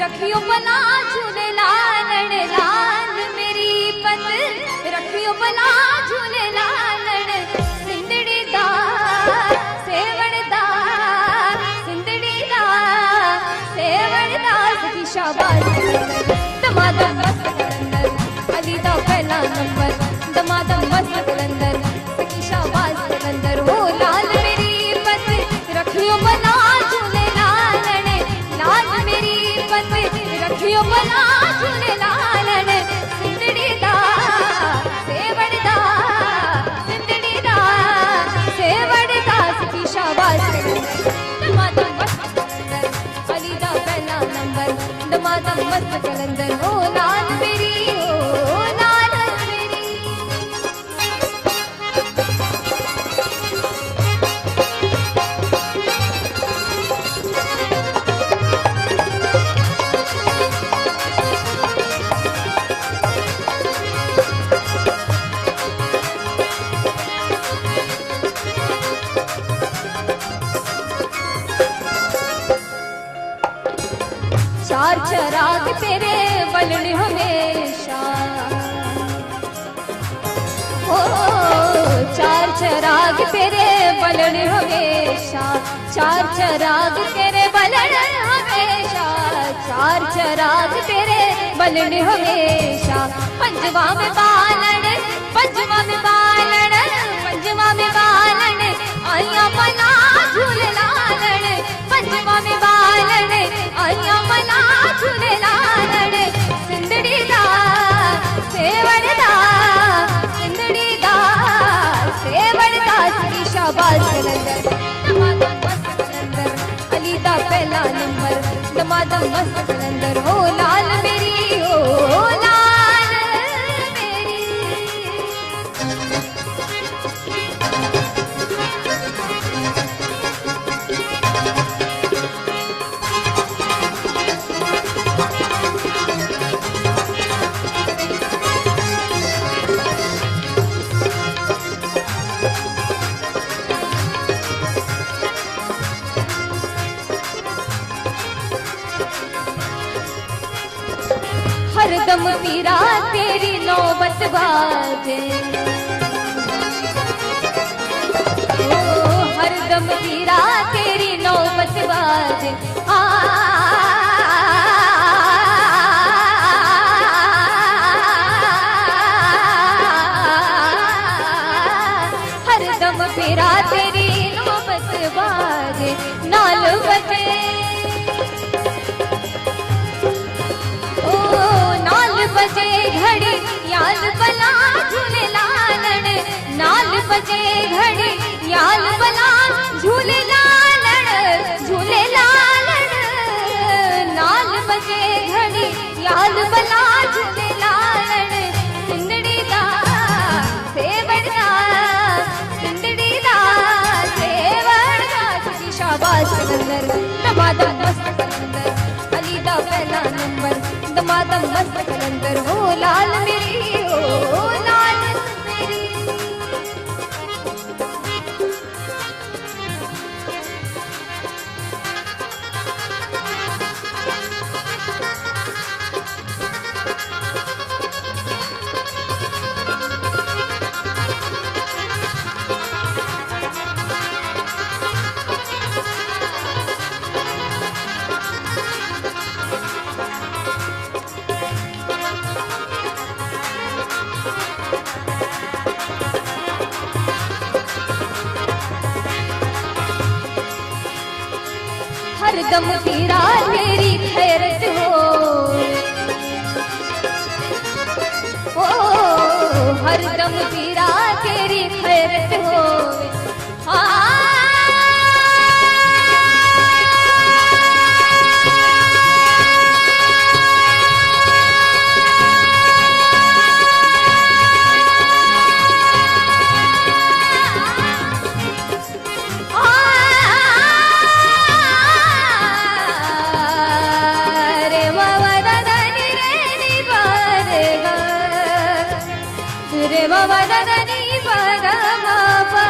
रखियो भला झूलेलाल लाल मेरी पत रखियो भला झूलेलाल सिंधड़ी दा सेवण दा सिंधड़ी दा सेवण दा सखी शाबाश दमादम मस्त कलंदर अली दा पहला नंबर दमादम मस्त कलंदर सखी शाबाश कलंदर हो लाल मेरी पत रखियो भला झूलेलाल लाल मेरी पत रखियो भला झूलेलाल सिंधड़ी दा सेवण दा सिंधड़ी दा सेवण दा सखी शाबाश दमादम मस्त कलंदर अली दा पहला नंबर दमादम मस्त कलंदर हो लाल मेरी हो लाल मेरी चार चराग तेरे बलन हमेशा ओ चार चराग तेरे बलन हमेशा चार चराग तेरे बलन हमेशा चार चराग तेरे बलन हमेशा पंजवा में बालन पंजवा में बालन पंजवा में बालन आया भला झूलेलाल पंजवा में बालन आया भला झूलेलाल सिंधड़ी दा सेवण दा सिंधड़ी दा सेवण दा सखी शाबाश कलंदर दमादम मस्त कलंदर अली दा पहला नंबर दमादम मस्त कलंदर हो लाल मेरी हो लाल मेरी हरदम पीरा तेरी नौबत बाजे ओ हरदम पीरा तेरी नौबत बाजे हरदम पीरा तेरी नौबत बाजे नाल बजे बजे घड़ी याल भला झूलेलाल नाल बजे घड़ी याल भला झूलेलाल झूलेलाल नाल बजे घड़ी याल भला झूलेलाल सिंधड़ी दा सेवण दा सिंधड़ी दा सेवण दा सखी शाबाश कलंदर दमादम मस्त कलंदर अली दा पहला नंबर दमादम मस्त कलंदर हो लाल मेरी हो लाल मेरी हरदम तेरा तेरी खैरत हो ओ हरदम तेरा तेरी खैरत हो रे बाबा दादा नी बाबा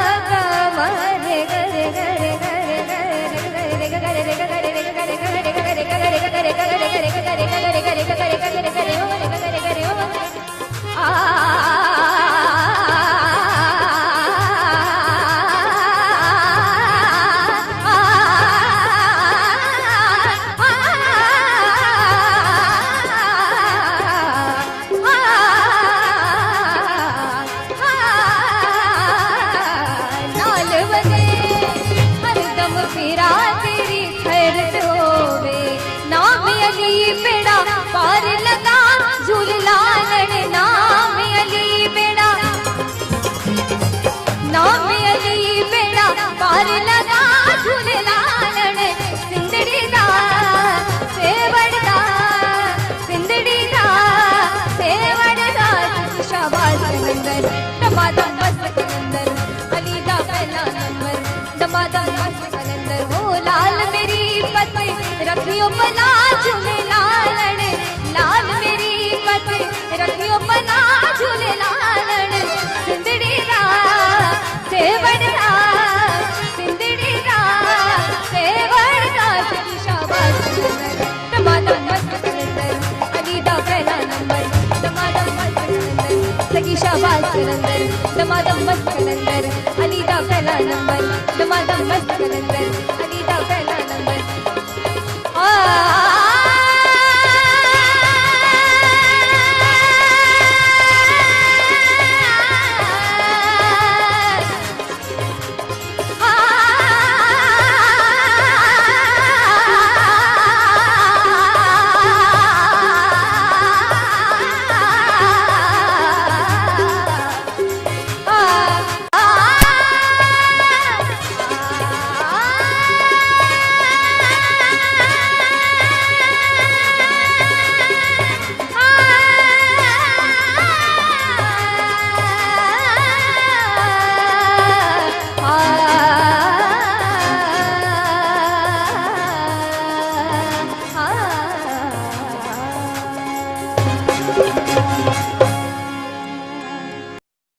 दमादम मस्त कलंदर अली दा पहला नंबर दमादम मस्त कलंदर हो लाल मेरी पत रखियो भला झूले लालन लाल मेरी पत रखियो भला झूले लालन सिंदड़ी दा सेवड़दा सिंदड़ी दा सेवड़दा शाबाश दमादम मस्त कलंदर अली दा पहला नंबर दमादम मस्त कलंदर सगी शाबाश कलंदर दमादम मस्त कलंदर अली दा पहला नंबर दमादम मस्त कलंदर